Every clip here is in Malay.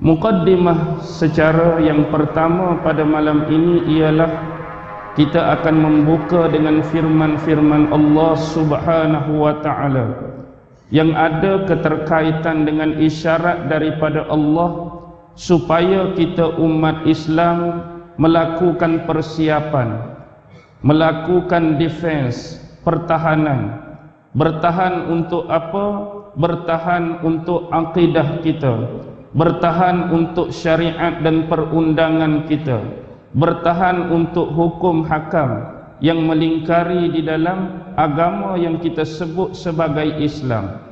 Muqaddimah secara yang pertama pada malam ini ialah kita akan membuka dengan firman-firman Allah Subhanahu wa taala yang ada keterkaitan dengan isyarat daripada Allah supaya kita umat Islam melakukan persiapan, melakukan defense, pertahanan. Bertahan untuk apa? Bertahan untuk akidah kita, bertahan untuk syariat dan perundangan kita, bertahan untuk hukum hakam yang melingkari di dalam agama yang kita sebut sebagai Islam.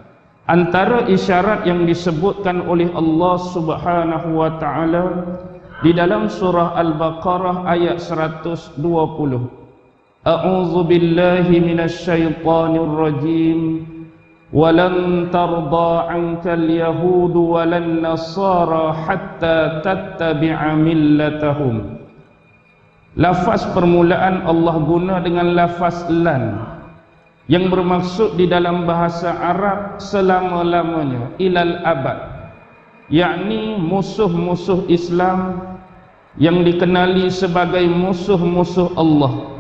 Antara isyarat yang disebutkan oleh Allah Subhanahu wa taala di dalam surah Al-Baqarah ayat 120. A'udzu billahi minasy syaithanir rajim. Walan tarda 'ankal yahud walan nasara hatta tattabi'a millatahum. Lafaz permulaan Allah guna dengan lafaz lan yang bermaksud di dalam bahasa Arab selama-lamanya, ilal abad, yakni musuh-musuh Islam yang dikenali sebagai musuh-musuh Allah.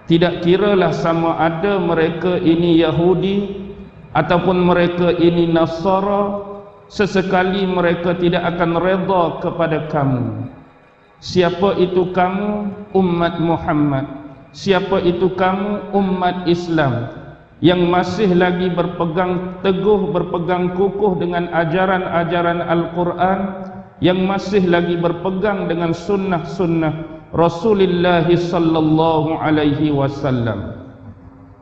Tidak kiralah sama ada mereka ini Yahudi ataupun mereka ini Nasara, sesekali mereka tidak akan redha kepada kamu. Siapa itu kamu? Umat Muhammad. Siapa itu kamu? Umat Islam yang masih lagi berpegang teguh, berpegang kukuh dengan ajaran-ajaran Al-Quran, yang masih lagi berpegang dengan sunnah-sunnah Rasulullah sallallahu alaihi wasallam.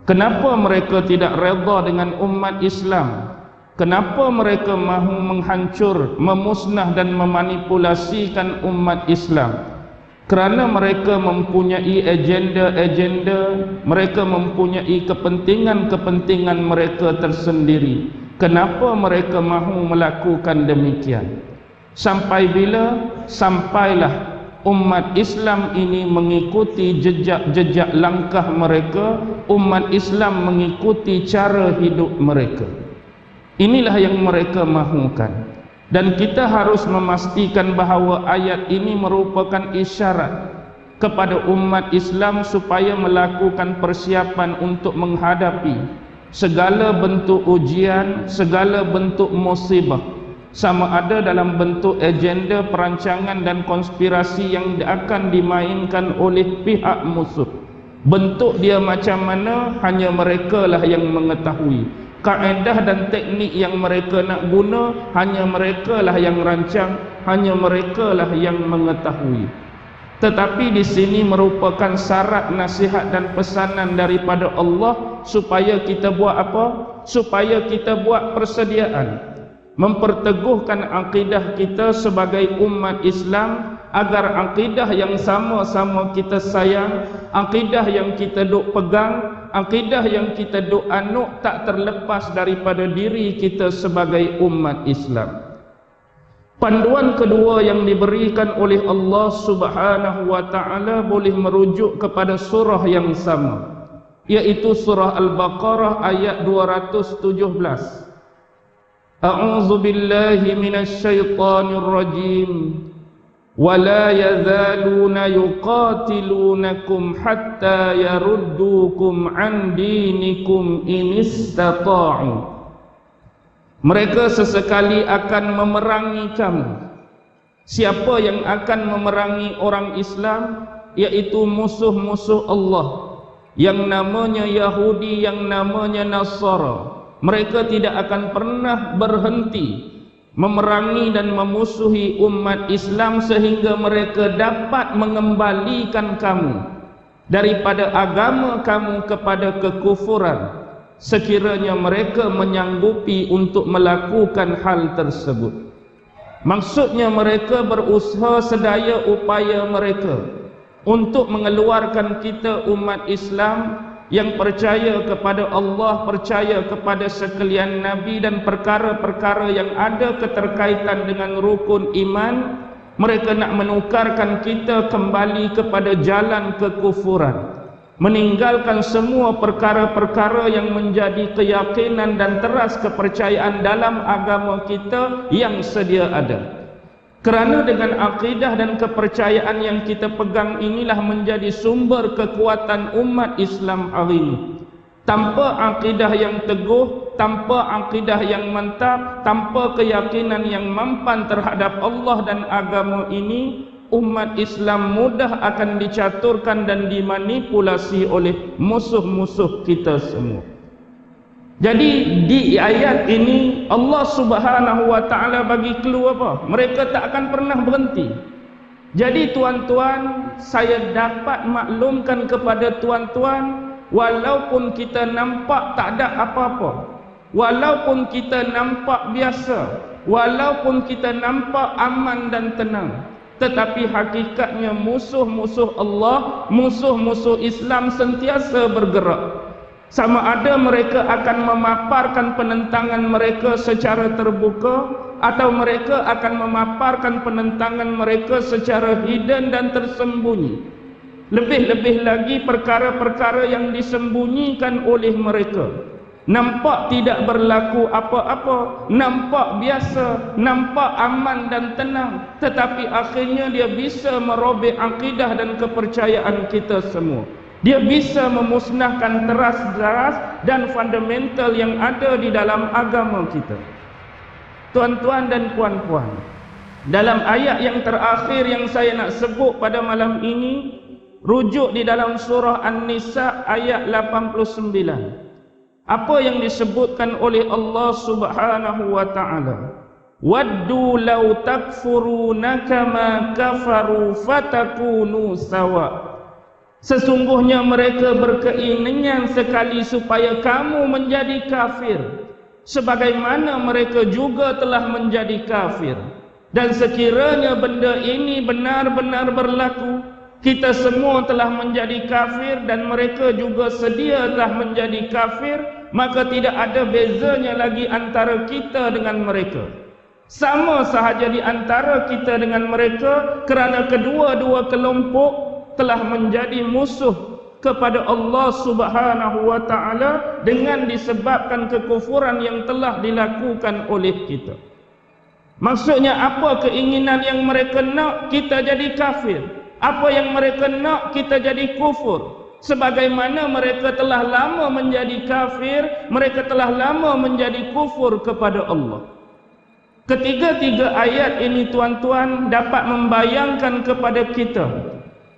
Kenapa mereka tidak redha dengan umat Islam? Kenapa mereka mahu menghancur, memusnah dan memanipulasikan umat Islam? Kerana mereka mempunyai agenda-agenda, mereka mempunyai kepentingan-kepentingan mereka tersendiri. Kenapa mereka mahu melakukan demikian? Sampai bila? Sampailah umat Islam ini mengikuti jejak-jejak langkah mereka, umat Islam mengikuti cara hidup mereka. Inilah yang mereka mahukan. Dan kita harus memastikan bahawa ayat ini merupakan isyarat kepada umat Islam supaya melakukan persiapan untuk menghadapi segala bentuk ujian, segala bentuk musibah, sama ada dalam bentuk agenda, perancangan dan konspirasi yang akan dimainkan oleh pihak musuh. Bentuk dia macam mana, hanya mereka lah yang mengetahui. Kaedah dan teknik yang mereka nak guna, hanya mereka lah yang rancang, hanya mereka lah yang mengetahui. Tetapi di sini merupakan syarat, nasihat dan pesanan daripada Allah supaya kita buat apa? Supaya kita buat persediaan, memperteguhkan akidah kita sebagai umat Islam, agar akidah yang sama-sama kita sayang, akidah yang kita duk pegang, akidah yang kita duk anut tak terlepas daripada diri kita sebagai umat Islam. Panduan kedua yang diberikan oleh Allah Subhanahu wa taala boleh merujuk kepada surah yang sama, yaitu surah Al-Baqarah ayat 217. A'udzu billahi minasy syaithanir rajim. وَلَا يَزَالُونَ يُقَاتِلُونَكُمْ حَتَّى يَرُدُّوكُمْ عَنْ دِينِكُمْ إِنِ اسْتَطَاعُوا. Mereka sesekali akan memerangi kamu. Siapa yang akan memerangi orang Islam? Yaitu musuh-musuh Allah, yang namanya Yahudi, yang namanya Nasara. Mereka tidak akan pernah berhenti memerangi dan memusuhi umat Islam sehingga mereka dapat mengembalikan kamu daripada agama kamu kepada kekufuran, sekiranya mereka menyanggupi untuk melakukan hal tersebut. Maksudnya mereka berusaha sedaya upaya mereka untuk mengeluarkan kita umat Islam yang percaya kepada Allah, percaya kepada sekalian Nabi dan perkara-perkara yang ada keterkaitan dengan rukun iman. Mereka nak menukarkan kita kembali kepada jalan kekufuran, meninggalkan semua perkara-perkara yang menjadi keyakinan dan teras kepercayaan dalam agama kita yang sedia ada. Kerana dengan akidah dan kepercayaan yang kita pegang inilah menjadi sumber kekuatan umat Islam hari ini. Tanpa akidah yang teguh, tanpa akidah yang mantap, tanpa keyakinan yang mampan terhadap Allah dan agama ini, umat Islam mudah akan dicaturkan dan dimanipulasi oleh musuh-musuh kita semua. Jadi di ayat ini Allah Subhanahu wa taala bagi clue apa? Mereka tak akan pernah berhenti. Jadi tuan-tuan, saya dapat maklumkan kepada tuan-tuan, walaupun kita nampak tak ada apa-apa, walaupun kita nampak biasa, walaupun kita nampak aman dan tenang, tetapi hakikatnya musuh-musuh Allah, musuh-musuh Islam sentiasa bergerak. Sama ada mereka akan memaparkan penentangan mereka secara terbuka, atau mereka akan memaparkan penentangan mereka secara hidden dan tersembunyi. Lebih-lebih lagi perkara-perkara yang disembunyikan oleh mereka, nampak tidak berlaku apa-apa, nampak biasa, nampak aman dan tenang, tetapi akhirnya dia bisa merobek akidah dan kepercayaan kita semua. Dia bisa memusnahkan teras-teras dan fundamental yang ada di dalam agama kita. Tuan-tuan dan puan-puan, dalam ayat yang terakhir yang saya nak sebut pada malam ini, rujuk di dalam surah An-Nisa ayat 89. Apa yang disebutkan oleh Allah Subhanahu wa taala? Waddu law takfuruna kama kafaru fatakunu sawa. Sesungguhnya mereka berkeinginan sekali supaya kamu menjadi kafir, sebagaimana mereka juga telah menjadi kafir. Dan sekiranya benda ini benar-benar berlaku, kita semua telah menjadi kafir dan mereka juga sedia telah menjadi kafir, maka tidak ada bezanya lagi antara kita dengan mereka. Sama sahaja di antara kita dengan mereka, kerana kedua-dua kelompok telah menjadi musuh kepada Allah Subhanahu wa taala dengan disebabkan kekufuran yang telah dilakukan oleh kita. Maksudnya apa keinginan yang mereka nak? Kita jadi kafir. Apa yang mereka nak? Kita jadi kufur. Sebagaimana mereka telah lama menjadi kafir, mereka telah lama menjadi kufur kepada Allah. Ketiga-tiga ayat ini tuan-tuan dapat membayangkan kepada kita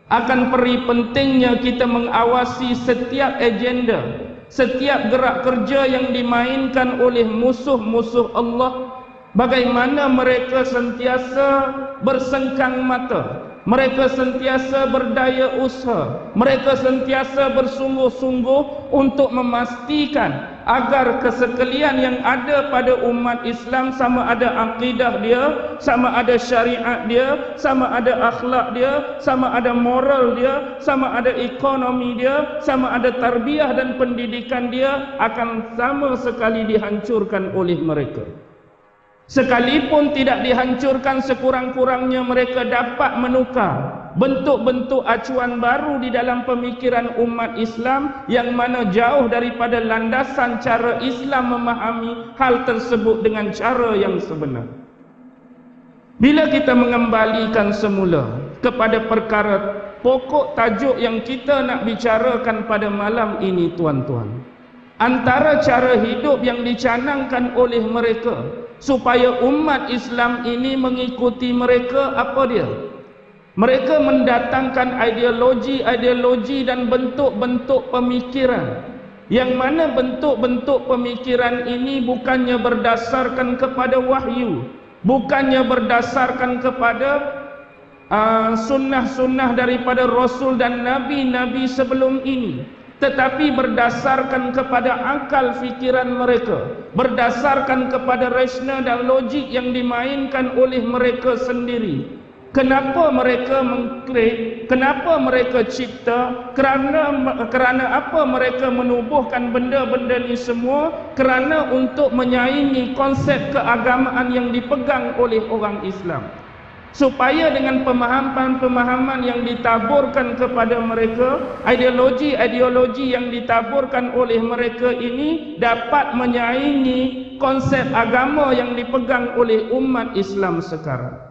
akan peri pentingnya kita mengawasi setiap agenda, setiap gerak kerja yang dimainkan oleh musuh-musuh Allah. Bagaimana mereka sentiasa bersengkang mata, mereka sentiasa berdaya usaha, mereka sentiasa bersungguh-sungguh untuk memastikan agar kesekalian yang ada pada umat Islam, sama ada akidah dia, sama ada syariat dia, sama ada akhlak dia, sama ada moral dia, sama ada ekonomi dia, sama ada tarbiyah dan pendidikan dia, akan sama sekali dihancurkan oleh mereka. Sekalipun tidak dihancurkan, sekurang-kurangnya mereka dapat menukar bentuk-bentuk acuan baru di dalam pemikiran umat Islam yang mana jauh daripada landasan cara Islam memahami hal tersebut dengan cara yang sebenar. Bila kita mengembalikan semula kepada perkara pokok tajuk yang kita nak bicarakan pada malam ini, tuan-tuan, antara cara hidup yang dicanangkan oleh mereka supaya umat Islam ini mengikuti mereka, apa dia? Mereka mendatangkan ideologi-ideologi dan bentuk-bentuk pemikiran, yang mana bentuk-bentuk pemikiran ini bukannya berdasarkan kepada wahyu, bukannya berdasarkan kepada sunnah-sunnah daripada Rasul dan Nabi-Nabi sebelum ini, tetapi berdasarkan kepada akal fikiran mereka, berdasarkan kepada rasional dan logik yang dimainkan oleh mereka sendiri. Kenapa mereka mengklaim? Kenapa mereka cipta? Kerana apa mereka menubuhkan benda-benda ini semua? Kerana untuk menyaingi konsep keagamaan yang dipegang oleh orang Islam, supaya dengan pemahaman-pemahaman yang ditaburkan kepada mereka, ideologi-ideologi yang ditaburkan oleh mereka ini dapat menyaingi konsep agama yang dipegang oleh umat Islam sekarang.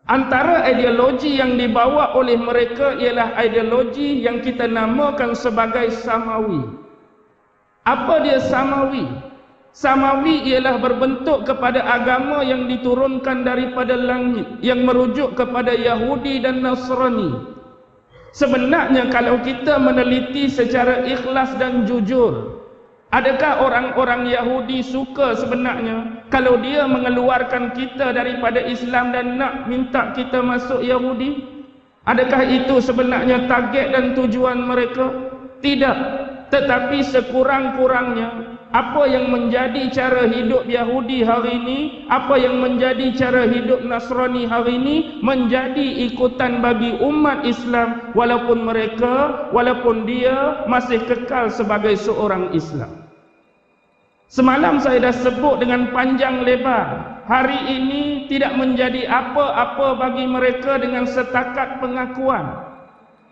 Antara ideologi yang dibawa oleh mereka ialah ideologi yang kita namakan sebagai Samawi. Apa dia Samawi? Samawi ialah berbentuk kepada agama yang diturunkan daripada langit, yang merujuk kepada Yahudi dan Nasrani. Sebenarnya kalau kita meneliti secara ikhlas dan jujur, adakah orang-orang Yahudi suka sebenarnya kalau dia mengeluarkan kita daripada Islam dan nak minta kita masuk Yahudi? Adakah itu sebenarnya target dan tujuan mereka? Tidak. Tetapi sekurang-kurangnya apa yang menjadi cara hidup Yahudi hari ini, apa yang menjadi cara hidup Nasrani hari ini menjadi ikutan bagi umat Islam, walaupun dia masih kekal sebagai seorang Islam. Semalam saya dah sebut dengan panjang lebar, hari ini tidak menjadi apa-apa bagi mereka dengan setakat pengakuan.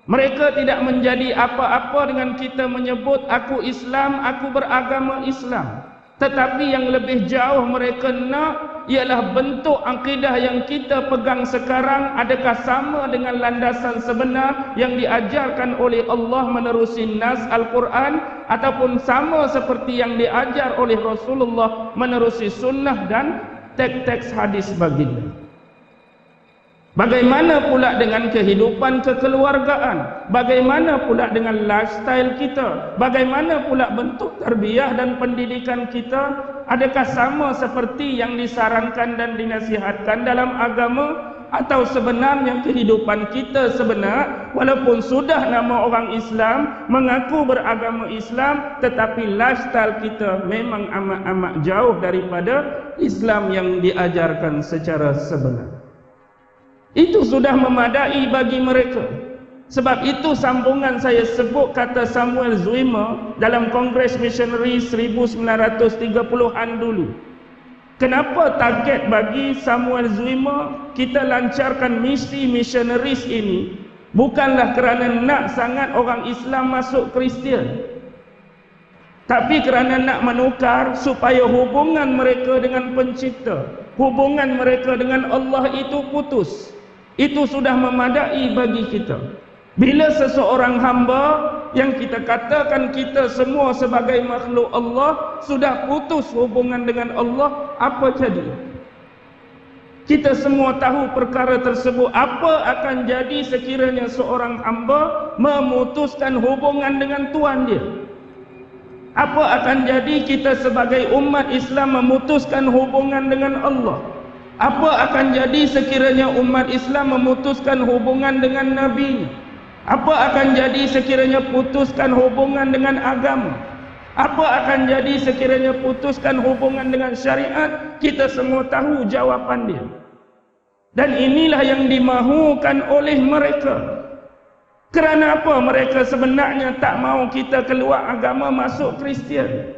Mereka tidak menjadi apa-apa dengan kita menyebut aku Islam, aku beragama Islam. Tetapi yang lebih jauh mereka nak ialah bentuk akidah yang kita pegang sekarang adakah sama dengan landasan sebenar yang diajarkan oleh Allah menerusi nas Al-Quran, ataupun sama seperti yang diajar oleh Rasulullah menerusi sunnah dan teks-teks hadis baginda. Bagaimana pula dengan kehidupan kekeluargaan? Bagaimana pula dengan lifestyle kita? Bagaimana pula bentuk tarbiyah dan pendidikan kita? Adakah sama seperti yang disarankan dan dinasihatkan dalam agama? Atau sebenarnya kehidupan kita sebenar, walaupun sudah nama orang Islam, mengaku beragama Islam, tetapi lifestyle kita memang amat-amat jauh daripada Islam yang diajarkan secara sebenar. Itu sudah memadai bagi mereka. Sebab itu sambungan saya sebut kata Samuel Zwimmer dalam Kongres Missionary 1930-an dulu. Kenapa target bagi Samuel Zwimmer kita lancarkan misi missionaries ini? Bukanlah kerana nak sangat orang Islam masuk Kristian, tapi kerana nak menukar supaya hubungan mereka dengan pencipta, hubungan mereka dengan Allah itu putus. Itu sudah memadai bagi kita. Bila seseorang hamba yang kita katakan kita semua sebagai makhluk Allah sudah putus hubungan dengan Allah, apa jadi? Kita semua tahu perkara tersebut. Apa akan jadi sekiranya seorang hamba memutuskan hubungan dengan Tuhan dia? Apa akan jadi kita sebagai umat Islam memutuskan hubungan dengan Allah? Apa akan jadi sekiranya umat Islam memutuskan hubungan dengan Nabi? Apa akan jadi sekiranya putuskan hubungan dengan agama? Apa akan jadi sekiranya putuskan hubungan dengan syariat? Kita semua tahu jawapan dia. Dan inilah yang dimahukan oleh mereka. Kerana apa mereka sebenarnya tak mahu kita keluar agama masuk Kristian?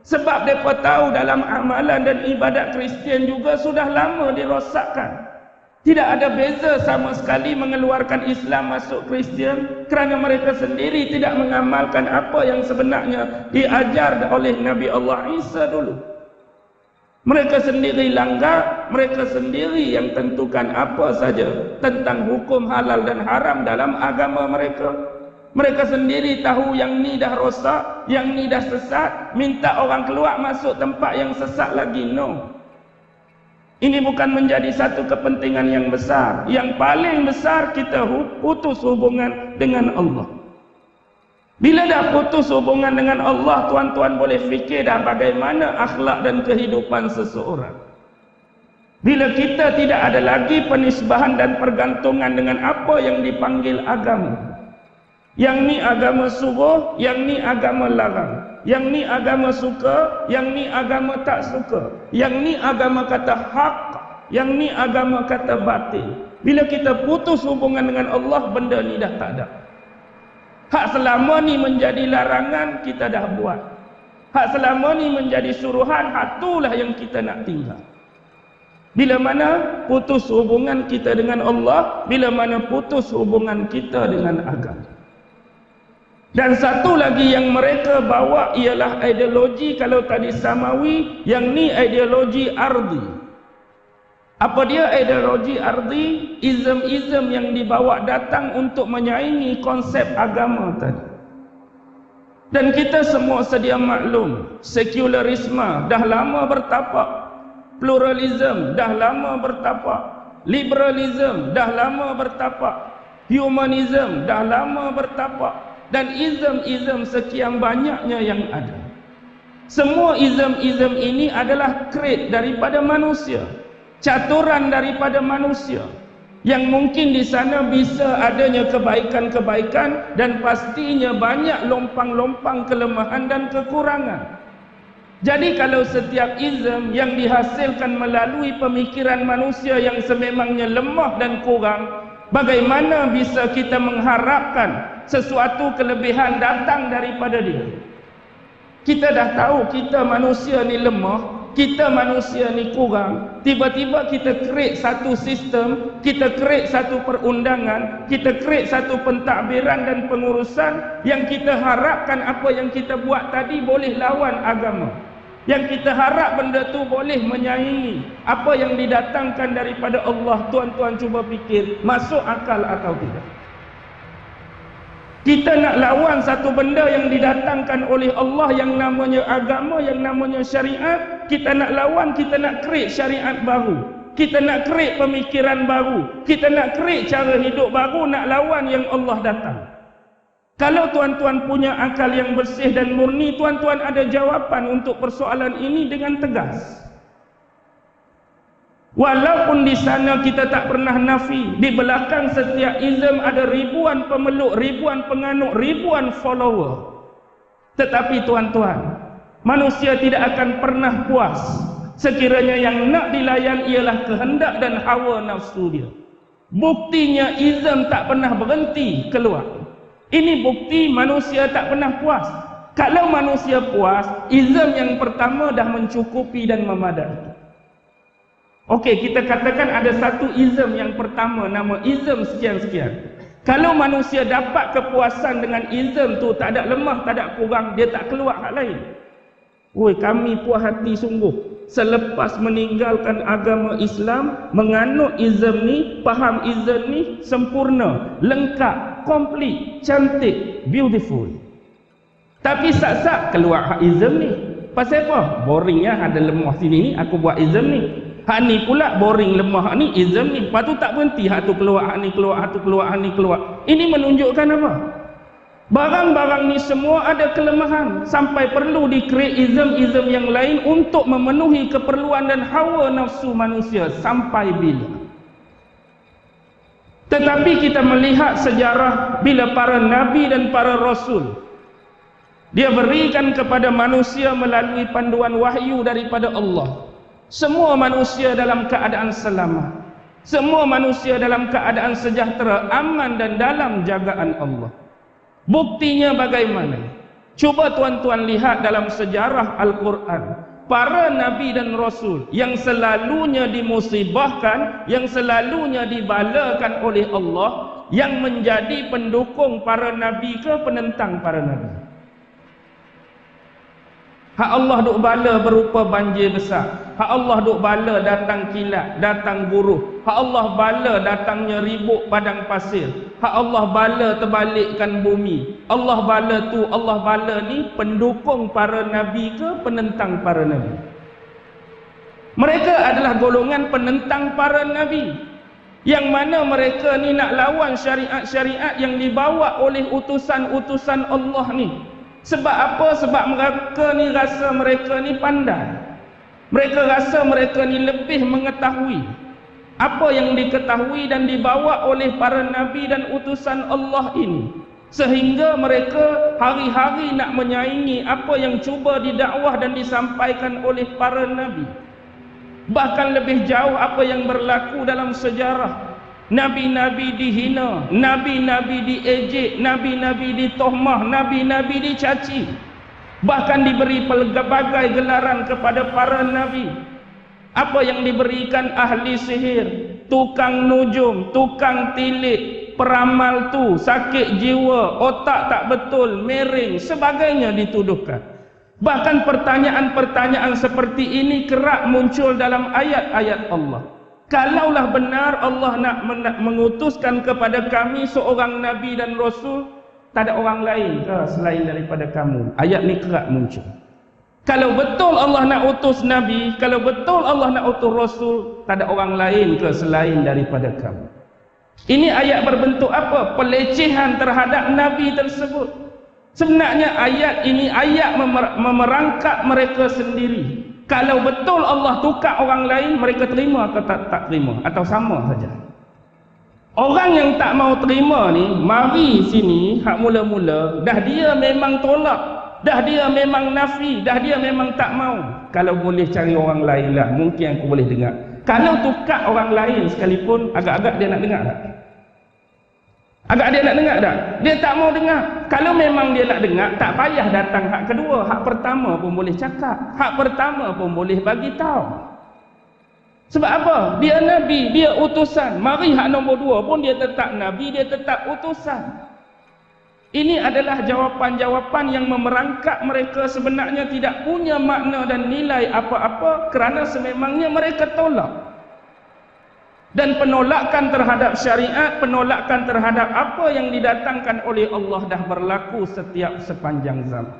Sebab mereka tahu dalam amalan dan ibadat Kristian juga sudah lama dirosakkan. Tidak ada beza sama sekali mengeluarkan Islam masuk Kristian, kerana mereka sendiri tidak mengamalkan apa yang sebenarnya diajar oleh Nabi Allah Isa dulu. Mereka sendiri langgar, mereka sendiri yang tentukan apa saja tentang hukum halal dan haram dalam agama mereka. Mereka sendiri tahu yang ni dah rosak, yang ni dah sesat, minta orang keluar masuk tempat yang sesat lagi. No. Ini bukan menjadi satu kepentingan yang besar. Yang paling besar kita putus hubungan dengan Allah. Bila dah putus hubungan dengan Allah, tuan-tuan boleh fikir dah bagaimana akhlak dan kehidupan seseorang. Bila kita tidak ada lagi penisbahan dan pergantungan dengan apa yang dipanggil agama. Yang ni agama suruh, yang ni agama larang. Yang ni agama suka, yang ni agama tak suka. Yang ni agama kata hak, yang ni agama kata batil. Bila kita putus hubungan dengan Allah, benda ni dah tak ada. Hak selama ni menjadi larangan, kita dah buat. Hak selama ni menjadi suruhan, hak itulah yang kita nak tinggal. Bila mana putus hubungan kita dengan Allah, bila mana putus hubungan kita dengan agama. Dan satu lagi yang mereka bawa ialah ideologi, kalau tadi Samawi, yang ni ideologi ardi. Apa dia ideologi ardi? Ism-ism yang dibawa datang untuk menyaingi konsep agama tadi. Dan kita semua sedia maklum, sekularisme dah lama bertapak, pluralism dah lama bertapak, liberalism dah lama bertapak, humanism dah lama bertapak, dan ism-ism sekian banyaknya yang ada. Semua ism-ism ini adalah create daripada manusia, caturan daripada manusia, yang mungkin di sana bisa adanya kebaikan-kebaikan dan pastinya banyak lompang-lompang kelemahan dan kekurangan. Jadi kalau setiap ism yang dihasilkan melalui pemikiran manusia yang sememangnya lemah dan kurang, bagaimana bisa kita mengharapkan sesuatu kelebihan datang daripada dia? Kita dah tahu kita manusia ni lemah, kita manusia ni kurang. Tiba-tiba kita create satu sistem, kita create satu perundangan, kita create satu pentadbiran dan pengurusan yang kita harapkan apa yang kita buat tadi boleh lawan agama. Yang kita harap benda tu boleh menyaingi apa yang didatangkan daripada Allah. Tuan-tuan cuba fikir, masuk akal atau tidak? Kita nak lawan satu benda yang didatangkan oleh Allah yang namanya agama, yang namanya syariat. Kita nak lawan, kita nak create syariat baru, kita nak create pemikiran baru, kita nak create cara hidup baru, nak lawan yang Allah datang. Kalau tuan-tuan punya akal yang bersih dan murni, tuan-tuan ada jawapan untuk persoalan ini dengan tegas. Walaupun di sana kita tak pernah nafi, di belakang setiap ism ada ribuan pemeluk, ribuan penganut, ribuan follower. Tetapi tuan-tuan, manusia tidak akan pernah puas sekiranya yang nak dilayan ialah kehendak dan hawa nafsu dia. Buktinya ism tak pernah berhenti keluar. Ini bukti manusia tak pernah puas. Kalau manusia puas, ism yang pertama dah mencukupi dan memadai. Okey, kita katakan ada satu ism yang pertama, nama ism sekian-sekian. Kalau manusia dapat kepuasan dengan ism tu, tak ada lemah, tak ada kurang, dia tak keluar hak lain. Oi, kami puas hati sungguh selepas meninggalkan agama Islam, menganut ism ni, faham ism ni sempurna, lengkap, komplit, cantik, beautiful. Tapi sat-sat keluar hak ism ni. Pasal apa? Boringnya ada lemah sini ni, aku buat ism ni. Hak ni pula boring, lemah, hak ni ism ni. Lepas tu tak berhenti, hak tu keluar, hak ni keluar, hak tu keluar, hak ni keluar. Ini menunjukkan apa? Barang-barang ni semua ada kelemahan, sampai perlu di-create ism-ism yang lain untuk memenuhi keperluan dan hawa nafsu manusia. Sampai bila? Tetapi kita melihat sejarah bila para nabi dan para rasul dia berikan kepada manusia melalui panduan wahyu daripada Allah. Semua manusia dalam keadaan selamat, semua manusia dalam keadaan sejahtera, aman dan dalam jagaan Allah. Buktinya bagaimana? Cuba tuan-tuan lihat dalam sejarah Al-Quran. Para nabi dan rasul yang selalunya dimusibahkan, yang selalunya dibalakan oleh Allah, yang menjadi pendukung para nabi ke penentang para nabi? Hak Allah duk bala berupa banjir besar. Hak Allah duk bala datang kilat, datang buruh. Hak Allah bala datangnya ribut padang pasir. Hak Allah bala terbalikkan bumi. Allah bala tu, Allah bala ni pendukung para nabi ke penentang para nabi? Mereka adalah golongan penentang para nabi. Yang mana mereka ni nak lawan syariat-syariat yang dibawa oleh utusan-utusan Allah ni. Sebab apa? Sebab mereka ni rasa mereka ni pandai. Mereka rasa mereka ni lebih mengetahui apa yang diketahui dan dibawa oleh para nabi dan utusan Allah ini. Sehingga mereka hari-hari nak menyaingi apa yang cuba didakwah dan disampaikan oleh para nabi. Bahkan lebih jauh apa yang berlaku dalam sejarah. Nabi-nabi dihina, nabi-nabi diejek, nabi-nabi ditohmah, nabi-nabi dicaci. Bahkan diberi pelbagai gelaran kepada para nabi. Apa yang diberikan ahli sihir, tukang nujum, tukang tilik, peramal tu, sakit jiwa, otak tak betul, miring, sebagainya dituduhkan. Bahkan pertanyaan-pertanyaan seperti ini kerap muncul dalam ayat-ayat Allah. Kalaulah benar Allah nak mengutuskan kepada kami seorang Nabi dan Rasul, tak ada orang lain ke selain daripada kamu? Ayat ni kerap muncul. Kalau betul Allah nak utus Nabi, kalau betul Allah nak utus Rasul, tak ada orang lain ke selain daripada kamu? Ini ayat berbentuk apa? Pelecehan terhadap Nabi tersebut. Sebenarnya ayat ini ayat memerangkap mereka sendiri. Kalau betul Allah tukar orang lain, mereka terima atau tak terima? Atau sama saja? Orang yang tak mau terima ni, mari sini, hak mula-mula, dah dia memang tolak, dah dia memang nafi, dah dia memang tak mau. Kalau boleh cari orang lain lah, mungkin aku boleh dengar. Kalau tukar orang lain sekalipun, agak-agak dia nak dengar tak? Agak dia nak dengar tak? Dia tak mau dengar. Kalau memang dia nak dengar, tak payah datang hak kedua. Hak pertama pun boleh cakap, hak pertama pun boleh bagi tahu. Sebab apa? Dia Nabi, dia utusan. Mari hak nombor dua pun dia tetap Nabi, dia tetap utusan. Ini adalah jawapan-jawapan yang memerangkap mereka sebenarnya tidak punya makna dan nilai apa-apa kerana sememangnya mereka tolak. Dan penolakan terhadap syariat, penolakan terhadap apa yang didatangkan oleh Allah dah berlaku setiap sepanjang zaman.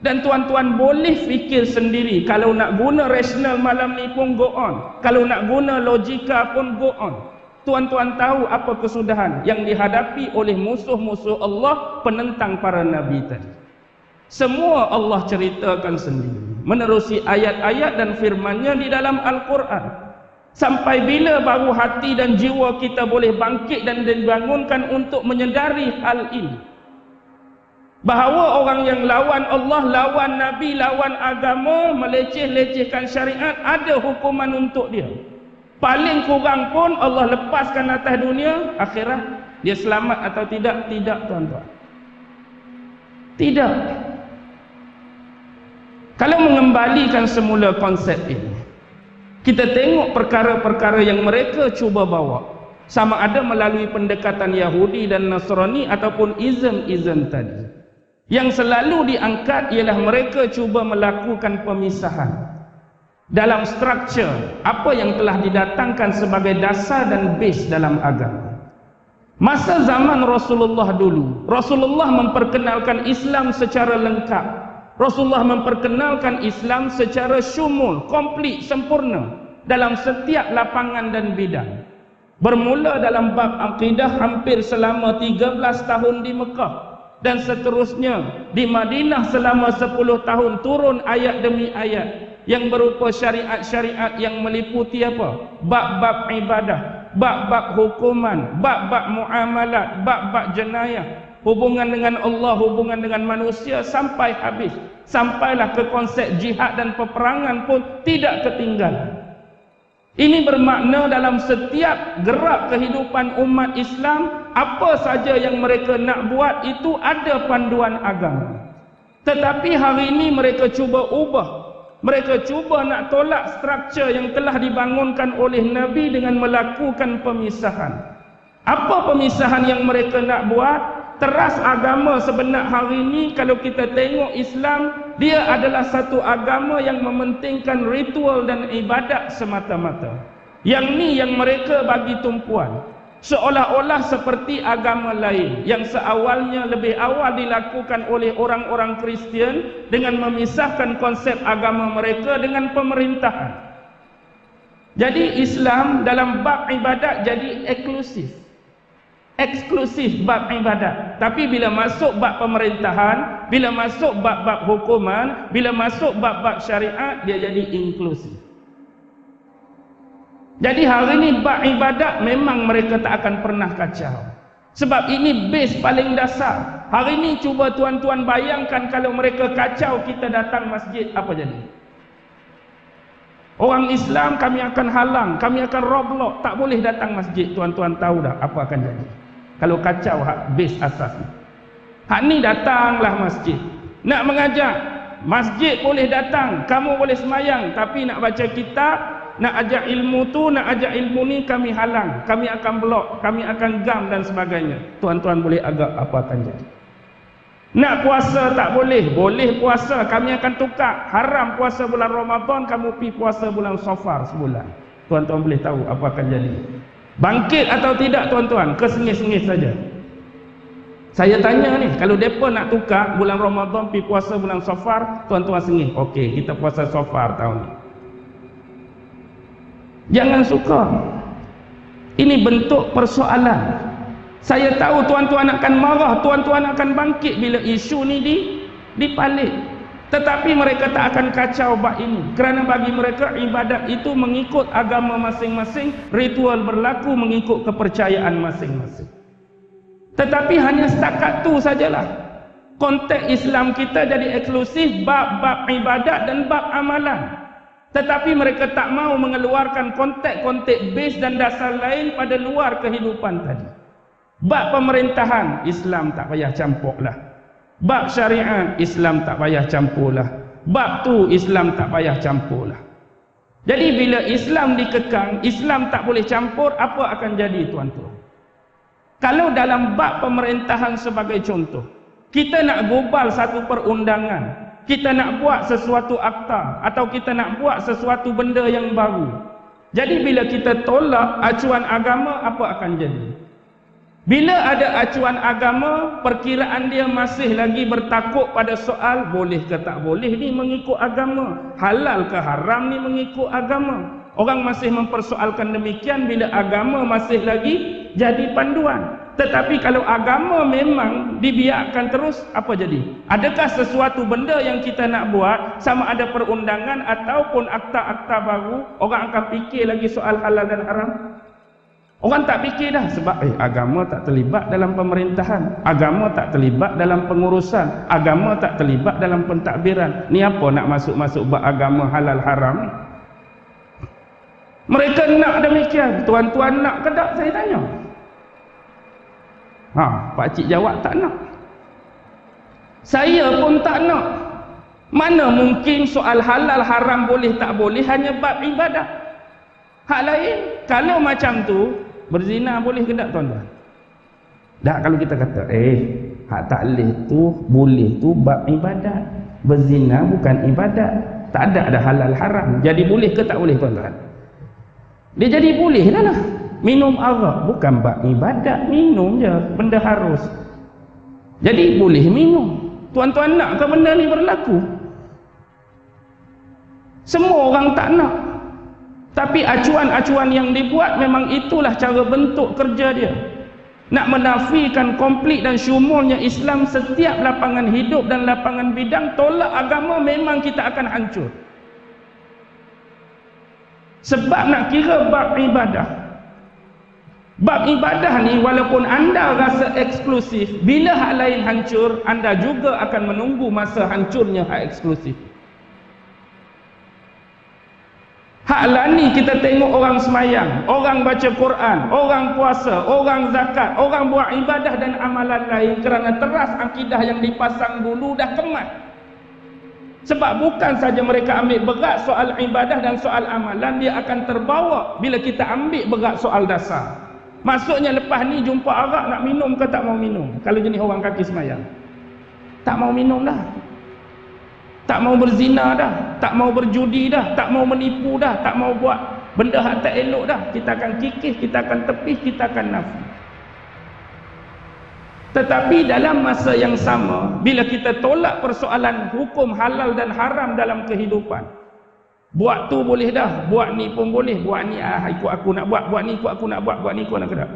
Dan tuan-tuan boleh fikir sendiri, kalau nak guna rasional malam ni pun go on. Kalau nak guna logika pun go on. Tuan-tuan tahu apa kesudahan yang dihadapi oleh musuh-musuh Allah penentang para Nabi tadi. Semua Allah ceritakan sendiri menerusi ayat-ayat dan firman-Nya di dalam Al-Quran. Sampai bila baru hati dan jiwa kita boleh bangkit dan dibangunkan untuk menyedari hal ini? Bahawa orang yang lawan Allah, lawan Nabi, lawan agama, meleceh-lecehkan syariat, ada hukuman untuk dia. Paling kurang pun Allah lepaskan atas dunia, akhirat dia selamat atau tidak? Tidak, tuan-tuan. Tidak. Kalau mengembalikan semula konsep ini, kita tengok perkara-perkara yang mereka cuba bawa, sama ada melalui pendekatan Yahudi dan Nasrani ataupun izm-izm tadi. Yang selalu diangkat ialah mereka cuba melakukan pemisahan dalam struktur apa yang telah didatangkan sebagai dasar dan base dalam agama. Masa zaman Rasulullah dulu, Rasulullah memperkenalkan Islam secara lengkap. Rasulullah memperkenalkan Islam secara syumul, komplit, sempurna dalam setiap lapangan dan bidang. Bermula dalam bab akidah hampir selama 13 tahun di Mekah, dan seterusnya di Madinah selama 10 tahun turun ayat demi ayat yang berupa syariat-syariat yang meliputi apa? Bab-bab ibadah, bab-bab hukuman, bab-bab muamalat, bab-bab jenayah, hubungan dengan Allah, hubungan dengan manusia sampai habis. Sampailah ke konsep jihad dan peperangan pun tidak ketinggalan. Ini bermakna dalam setiap gerak kehidupan umat Islam, apa saja yang mereka nak buat itu ada panduan agama. Tetapi hari ini mereka cuba ubah. Mereka cuba nak tolak struktur yang telah dibangunkan oleh Nabi dengan melakukan pemisahan. Apa pemisahan yang mereka nak buat? Teras agama sebenar hari ini, kalau kita tengok Islam, dia adalah satu agama yang mementingkan ritual dan ibadat semata-mata. Yang ni yang mereka bagi tumpuan, seolah-olah seperti agama lain yang seawalnya lebih awal dilakukan oleh orang-orang Kristian dengan memisahkan konsep agama mereka dengan pemerintahan. Jadi Islam dalam bab ibadat jadi eksklusif bab ibadat. Tapi bila masuk bab pemerintahan, bila masuk bab-bab hukuman, bila masuk bab-bab syariat, dia jadi inklusif. Jadi hari ini bab ibadat memang mereka tak akan pernah kacau. Sebab ini base paling dasar. Hari ini cuba tuan-tuan bayangkan kalau mereka kacau kita datang masjid, apa jadi? Orang Islam kami akan halang, kami akan roblok, tak boleh datang masjid. Tuan-tuan tahu dah apa akan jadi kalau kacau hak base asas ni. Hak ni datanglah masjid, nak mengajak, masjid boleh datang, kamu boleh semayang, tapi nak baca kitab, nak ajak ilmu tu, nak ajak ilmu ni, kami halang, kami akan blok, kami akan gam dan sebagainya. Tuan-tuan boleh agak apa akan jadi? Nak puasa tak boleh, boleh puasa, kami akan tukar, haram puasa bulan Ramadan, kamu pergi puasa bulan Safar sebulan. tuan-tuan boleh tahu apa akan jadi. Bangkit atau tidak tuan-tuan, kesengih-sengih saja. Saya tanya ni, kalau mereka nak tukar bulan Ramadan pergi puasa bulan Safar, tuan-tuan sengih. Okey, kita puasa Safar tahun ni. Jangan suka. Ini bentuk persoalan. Saya tahu tuan-tuan akan marah, tuan-tuan akan bangkit bila isu ni dipalik. Tetapi mereka tak akan kacau bab ini. Kerana bagi mereka ibadat itu mengikut agama masing-masing, ritual berlaku mengikut kepercayaan masing-masing. Tetapi hanya setakat tu sajalah. Konteks Islam kita jadi eksklusif bab-bab ibadat dan bab amalan. Tetapi mereka tak mau mengeluarkan konteks-konteks base dan dasar lain pada luar kehidupan tadi. Bab pemerintahan, Islam tak payah campurlah. Bab syariat, Islam tak payah campurlah. Bab tu, Islam tak payah campurlah. Jadi bila Islam dikekang, Islam tak boleh campur, apa akan jadi tuan-tuan? Kalau dalam bab pemerintahan sebagai contoh, kita nak gobal satu perundangan, kita nak buat sesuatu akta, atau kita nak buat sesuatu benda yang baru. Jadi bila kita tolak acuan agama, apa akan jadi? Bila ada acuan agama, perkiraan dia masih lagi bertakuk pada soal boleh ke tak boleh ni mengikut agama, halal ke haram ni mengikut agama. Orang masih mempersoalkan demikian bila agama masih lagi jadi panduan. Tetapi kalau agama memang dibiarkan terus, apa jadi? Adakah sesuatu benda yang kita nak buat, sama ada perundangan ataupun akta-akta baru, orang akan fikir lagi soal halal dan haram? Orang tak fikir dah, sebab agama tak terlibat dalam pemerintahan, agama tak terlibat dalam pengurusan, agama tak terlibat dalam pentadbiran. Ni apa nak masuk-masuk bab agama halal haram ni? Mereka nak demikian. Tuan-tuan nak ke tak, saya tanya? Pakcik jawab tak nak. Saya pun tak nak. Mana mungkin soal halal haram boleh tak boleh hanya bab ibadah. Hak lain, kalau macam tu, berzina boleh ke tak tuan-tuan? Tak, kalau kita kata hak takleh tu boleh tu bab ibadat, berzina bukan ibadat, tak ada halal haram, jadi boleh ke tak boleh tuan-tuan? Dia jadi boleh dah lah. Minum arak bukan bab ibadat, minum je, benda harus, jadi boleh minum. Tuan-tuan nak ke benda ni berlaku? Semua orang tak nak. Tapi acuan-acuan yang dibuat memang itulah cara bentuk kerja dia. Nak menafikan komplit dan syumulnya Islam setiap lapangan hidup dan lapangan bidang, tolak agama, memang kita akan hancur. Sebab nak kira bab ibadah, bab ibadah ni walaupun anda rasa eksklusif, bila hak lain hancur, anda juga akan menunggu masa hancurnya hak eksklusif. Hak lain ni kita tengok orang semayang, orang baca Quran, orang puasa, orang zakat, orang buat ibadah dan amalan lain kerana teras akidah yang dipasang dulu dah kemat. Sebab bukan saja mereka ambil berat soal ibadah dan soal amalan, dia akan terbawa bila kita ambil berat soal dasar. Maksudnya lepas ni jumpa arak, nak minum ke tak mau minum? Kalau jenis orang kaki semayang, tak mau minum dah, tak mau berzina dah, tak mau berjudi dah, tak mau menipu dah, tak mau buat benda hak tak elok dah. Kita akan kikis, kita akan tepis, kita akan nafi. Tetapi dalam masa yang sama, bila kita tolak persoalan hukum halal dan haram dalam kehidupan, buat tu boleh dah, buat ni pun boleh, buat ni ikut aku nak buat ni ikut aku nak buat ni ikut nak kedak.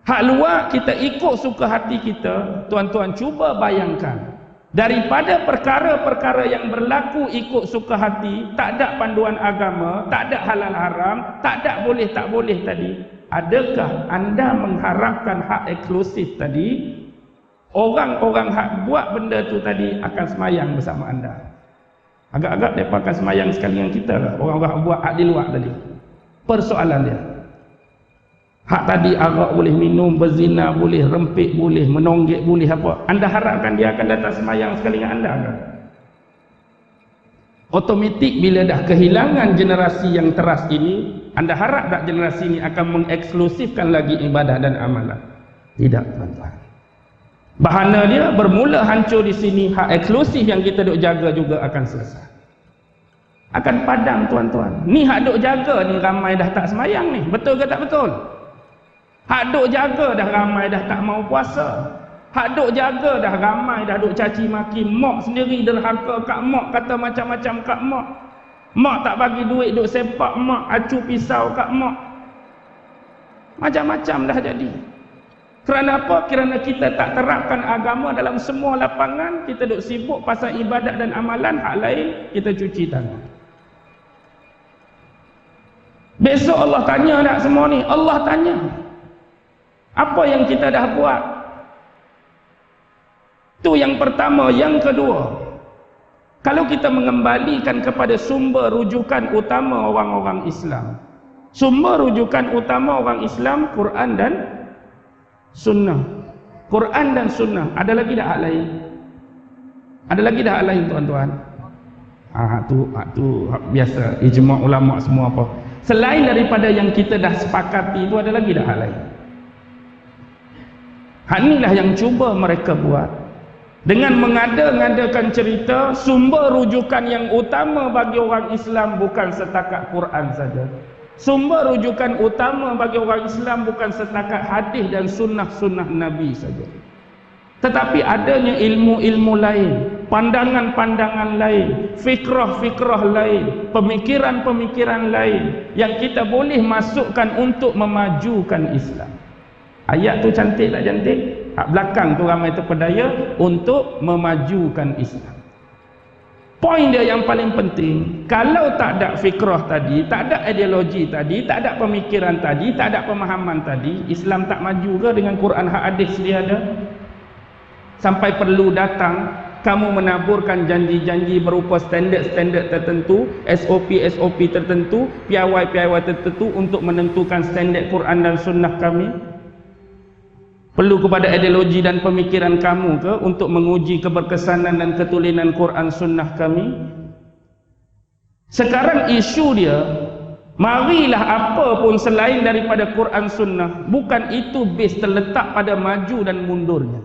Hak luar kita ikut suka hati kita. Tuan-tuan cuba bayangkan, daripada perkara-perkara yang berlaku ikut suka hati, tak ada panduan agama, tak ada halal haram, tak ada boleh tak boleh tadi, adakah anda mengharapkan hak eksklusif tadi, orang-orang hak buat benda tu tadi akan semayang bersama anda? Agak-agak mereka akan semayang sekali dengan kita lah, orang-orang buat hak di luar tadi. Persoalan dia, hak tadi arak boleh minum, berzina boleh, rempit boleh, menonggek boleh, apa, anda harapkan dia akan datang semayang sekali dengan anda kan? Otomatik bila dah kehilangan generasi yang teras ini, anda harap tak generasi ini akan mengeksklusifkan lagi ibadah dan amalan? Tidak tuan-tuan. Bahana dia bermula hancur di sini, hak eksklusif yang kita duk jaga juga akan selesai. Akan padam tuan-tuan. Ni hak duk jaga ni ramai dah tak semayang ni. Betul ke tak betul? Hak duk jaga dah ramai dah tak mau puasa. Hak duk jaga dah ramai dah duk caci maki mak sendiri, derhaka kat mak, kata macam-macam kat mak. Mak tak bagi duit duk sepak mak, acu pisau kat mak. Macam-macam dah jadi. Kerana apa? Kerana kita tak terapkan agama dalam semua lapangan. Kita duk sibuk pasal ibadat dan amalan, hak lain kita cuci tangan. Besok Allah tanya tak semua ni? Allah tanya. Apa yang kita dah buat? Tu yang pertama. Yang kedua, kalau kita mengembalikan kepada sumber rujukan utama orang-orang Islam. Sumber rujukan utama orang Islam, Quran dan Sunnah. Quran dan Sunnah. Ada lagi dah hak lain? Ada lagi dah hak lain tuan-tuan? Tu biasa ijma' ulama' semua apa. Selain daripada yang kita dah sepakati itu, ada lagi dah hak lain? Hak inilah yang cuba mereka buat. Dengan mengada-ngadakan cerita, sumber rujukan yang utama bagi orang Islam bukan setakat Quran saja. Sumber rujukan utama bagi orang Islam bukan setakat hadis dan sunnah-sunnah Nabi saja. Tetapi adanya ilmu-ilmu lain, pandangan-pandangan lain, fikrah-fikrah lain, pemikiran-pemikiran lain yang kita boleh masukkan untuk memajukan Islam. Ayat tu cantik tak cantik? Kat belakang tu ramai terpedaya untuk memajukan Islam. Poin dia yang paling penting, kalau tak ada fikrah tadi, tak ada ideologi tadi, tak ada pemikiran tadi, tak ada pemahaman tadi, Islam tak maju ke dengan Quran hadis dia ada? Sampai perlu datang kamu menaburkan janji-janji berupa standard-standard tertentu, SOP-SOP tertentu, piawai-piawai tertentu untuk menentukan standard Quran dan sunnah kami. Perlu kepada ideologi dan pemikiran kamu ke untuk menguji keberkesanan dan ketulinan Quran sunnah kami? Sekarang isu dia, marilah apa pun selain daripada Quran sunnah, bukan itu base terletak pada maju dan mundurnya.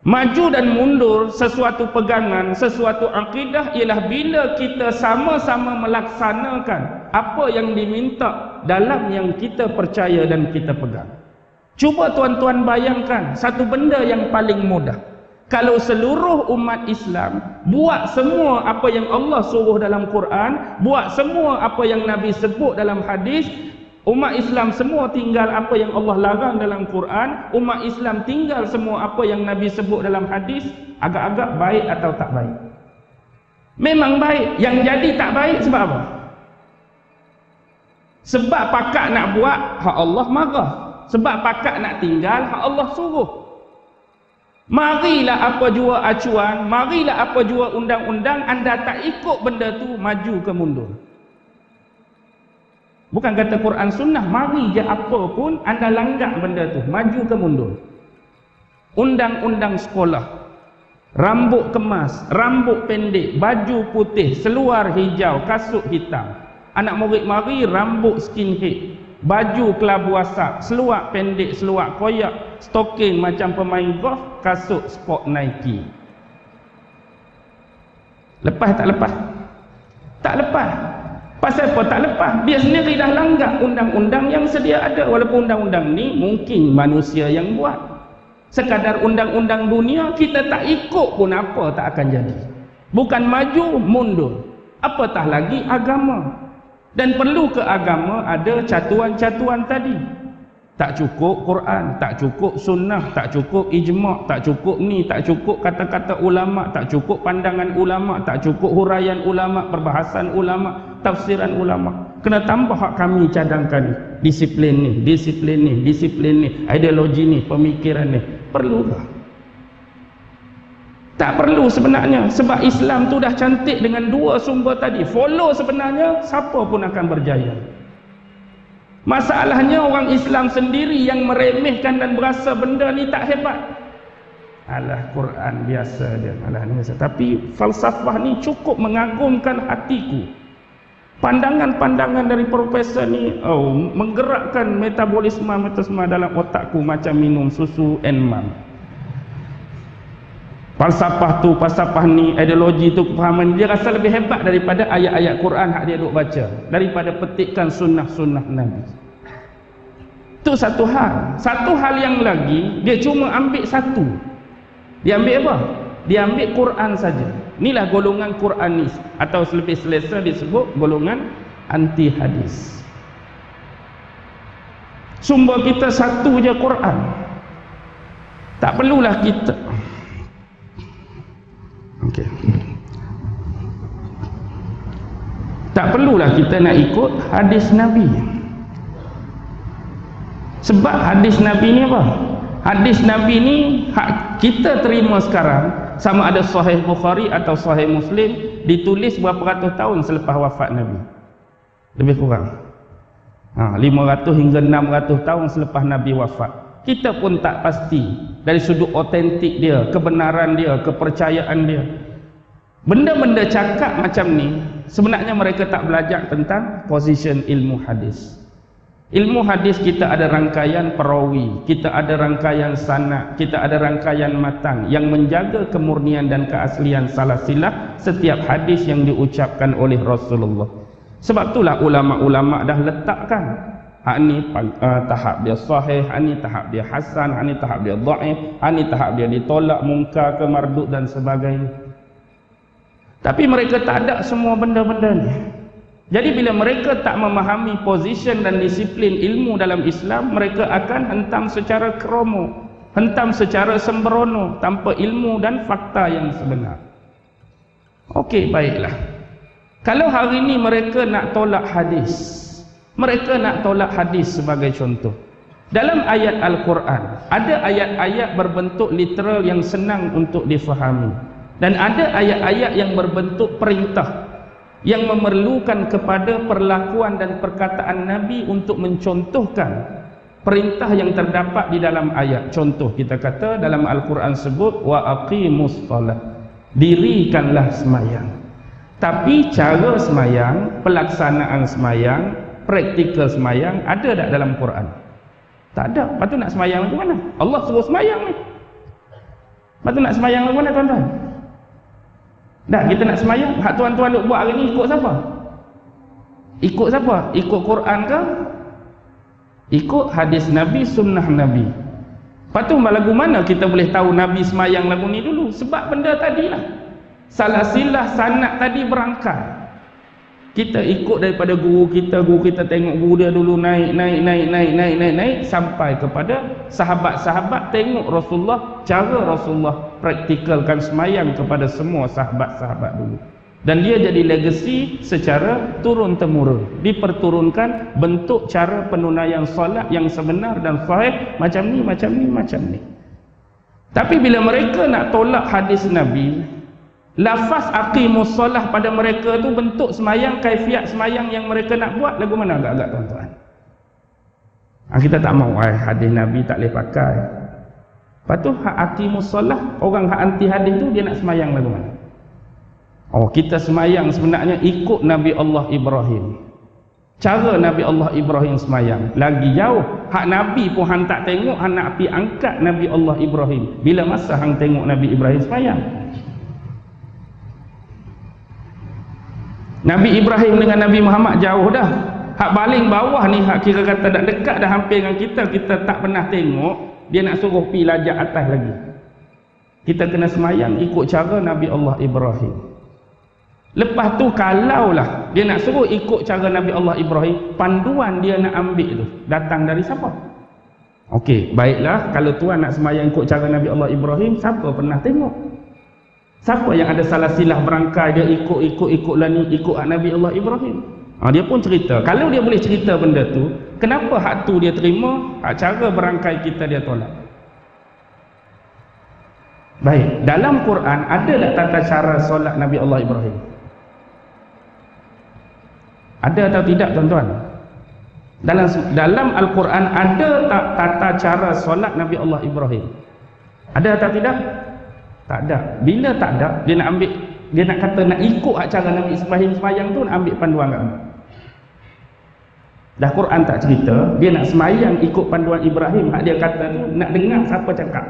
Maju dan mundur sesuatu pegangan, sesuatu akidah ialah bila kita sama-sama melaksanakan apa yang diminta dalam yang kita percaya dan kita pegang. Cuba tuan-tuan bayangkan satu benda yang paling mudah. Kalau seluruh umat Islam buat semua apa yang Allah suruh dalam Quran, buat semua apa yang Nabi sebut dalam hadis, umat Islam semua tinggal apa yang Allah larang dalam Quran, umat Islam tinggal semua apa yang Nabi sebut dalam hadis, agak-agak baik atau tak baik? Memang baik. Yang jadi tak baik sebab apa? Sebab pakak nak buat, hak Allah marah. Sebab pakak nak tinggal, hak Allah suruh. Marilah apa jua acuan, marilah apa jua undang-undang, anda tak ikut benda tu, maju ke mundur. Bukan kata Quran sunnah, mari je apa pun anda langgar benda tu, maju ke mundur. Undang-undang sekolah, rambut kemas, rambut pendek, baju putih, seluar hijau, kasut hitam. Anak murid mari rambut skinhead, baju kelabu asap, seluar pendek, seluar koyak, stokin macam pemain golf, kasut sport Nike. Lepas tak lepas? Tak lepas. Pasal apa tak lepas? Dia sendiri dah langgar undang-undang yang sedia ada. Walaupun undang-undang ni mungkin manusia yang buat. Sekadar undang-undang dunia, kita tak ikut pun apa tak akan jadi. Bukan maju, mundur. Apatah lagi agama. Dan perlu ke agama ada catuan-catuan tadi. Tak cukup Quran, tak cukup sunnah, tak cukup ijma', tak cukup ni, tak cukup kata-kata ulama', tak cukup pandangan ulama', tak cukup huraian ulama', perbahasan ulama', tafsiran ulama'. Kena tambah hak kami cadangkan ni. Disiplin ni, disiplin ni, disiplin ni, ideologi ni, pemikiran ni. Perlu tak? Tak perlu sebenarnya, sebab Islam tu dah cantik dengan dua sumber tadi. Follow sebenarnya, siapa pun akan berjaya. Masalahnya orang Islam sendiri yang meremehkan dan berasa benda ni tak hebat. Alah, Quran biasa dia, alah ni biasa. Tapi falsafah ni cukup mengagumkan hatiku. Pandangan-pandangan dari profesor ni menggerakkan metabolisme dalam otakku macam minum susu Enman. falsafah tu, falsafah ni, ideologi tu, kefahaman dia rasa lebih hebat daripada ayat-ayat Quran hak dia duk baca, daripada petikan sunnah-sunnah Nabi. Itu satu hal. Satu hal yang lagi, dia cuma ambil satu. Dia ambil apa? Dia ambil Quran saja. Inilah golongan Quranis, atau lebih selesa disebut golongan anti hadis. Sumber kita satu je, Quran. Tak perlulah kita tak perlulah kita nak ikut hadis Nabi. Sebab hadis Nabi ni apa? Hadis Nabi ni hak kita terima sekarang, sama ada Sahih Bukhari atau Sahih Muslim, ditulis berapa ratus tahun selepas wafat Nabi. Lebih kurang 500 hingga 600 tahun selepas Nabi wafat. Kita pun tak pasti dari sudut otentik dia, kebenaran dia, kepercayaan dia. Benda-benda cakap macam ni, sebenarnya mereka tak belajar tentang position ilmu hadis. Ilmu hadis kita ada rangkaian perawi, kita ada rangkaian sanad, kita ada rangkaian matan yang menjaga kemurnian dan keaslian salasilah setiap hadis yang diucapkan oleh Rasulullah. Sebab itulah ulama-ulama dah letakkan hak ni tahap dia sahih, hak ni tahap dia hasan, hak ni tahap dia dhaif, hak ni tahap dia ditolak, munkar ke mardud dan sebagainya. Tapi mereka tak ada semua benda-benda ni. Jadi bila mereka tak memahami position dan disiplin ilmu dalam Islam, mereka akan hentam secara kromo, hentam secara sembrono, tanpa ilmu dan fakta yang sebenar. Okey, baiklah. Kalau hari ini mereka nak tolak hadis, mereka nak tolak hadis sebagai contoh. Dalam ayat Al-Quran, ada ayat-ayat berbentuk literal yang senang untuk difahami, dan ada ayat-ayat yang berbentuk perintah yang memerlukan kepada perlakuan dan perkataan Nabi untuk mencontohkan perintah yang terdapat di dalam ayat. Contoh, kita kata dalam Al-Quran sebut wa aqimus salat, dirikanlah semayang. Tapi cara semayang, pelaksanaan semayang, praktikal semayang ada tak dalam Quran? Tak ada. Lepas tu nak semayang lagu mana? Allah suruh semayang ni. Lepas tu nak semayang lagu mana, tuan-tuan? Dah kita nak semayang, hak tuan-tuan duk buat hari ni ikut siapa? Ikut siapa? Ikut Quran ke? Ikut hadis Nabi, sunnah Nabi. Lepas tu lagu mana kita boleh tahu Nabi semayang lagu ni dulu? Sebab benda tadilah, salasilah sanad tadi berangkai. Kita ikut daripada guru kita tengok guru dia dulu naik sampai kepada sahabat-sahabat, tengok Rasulullah, cara Rasulullah praktikalkan semayang kepada semua sahabat-sahabat dulu. Dan dia jadi legacy secara turun-temurun, diperturunkan bentuk cara penunaian solat yang sebenar dan sahih macam ni, macam ni, macam ni. Tapi bila mereka nak tolak hadis Nabi, lafaz aqimus solah pada mereka tu bentuk semayang, kaifiat semayang yang mereka nak buat lagu mana agak-agak, tuan-tuan? Kita tak mahu hadis Nabi tak boleh pakai. Lepas tu hak aqimus solah, orang hak anti hadis tu dia nak semayang lagu mana? Kita semayang sebenarnya ikut Nabi Allah Ibrahim, cara Nabi Allah Ibrahim semayang. Lagi jauh, hak Nabi pun hang tak tengok, hang nak pergi angkat Nabi Allah Ibrahim. Bila masa hang tengok Nabi Ibrahim semayang? Nabi Ibrahim dengan Nabi Muhammad jauh dah. Hak paling bawah ni, hak kira kata dah dekat dah hampir dengan kita, kita tak pernah tengok, dia nak suruh pi lajak atas lagi. Kita kena semayang ikut cara Nabi Allah Ibrahim. Lepas tu kalaulah dia nak suruh ikut cara Nabi Allah Ibrahim, panduan dia nak ambil tu datang dari siapa? Okey, baiklah, kalau tuan nak semayang ikut cara Nabi Allah Ibrahim, siapa pernah tengok? Siapa yang ada salah silah berangkai dia ikut-ikutlah ni, ikut Nabi Allah Ibrahim? Dia pun cerita. Kalau dia boleh cerita benda tu, kenapa hak tu dia terima, hak cara berangkai kita dia tolak? Baik, dalam Quran ada tak tata cara solat Nabi Allah Ibrahim? Ada atau tidak, tuan-tuan? Dalam Al-Quran ada tak tata cara solat Nabi Allah Ibrahim? Ada atau tidak? Tak ada. Bila tak ada, dia nak ambil, dia nak kata nak ikut cara Nabi Ibrahim semayang tu, nak ambil panduan kat mana? Dah Quran tak cerita, dia nak semayang ikut panduan Ibrahim, hak dia kata tu nak dengar siapa cakap.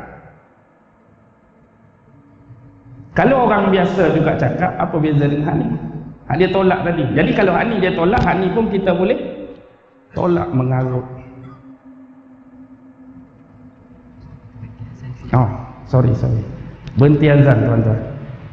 Kalau orang biasa juga cakap, apa beza dengan hak ni? Hak dia tolak tadi. Jadi kalau hak ni dia tolak, hak ni pun kita boleh tolak mengarut. Oh, sorry. Berhenti azan tuan-tuan.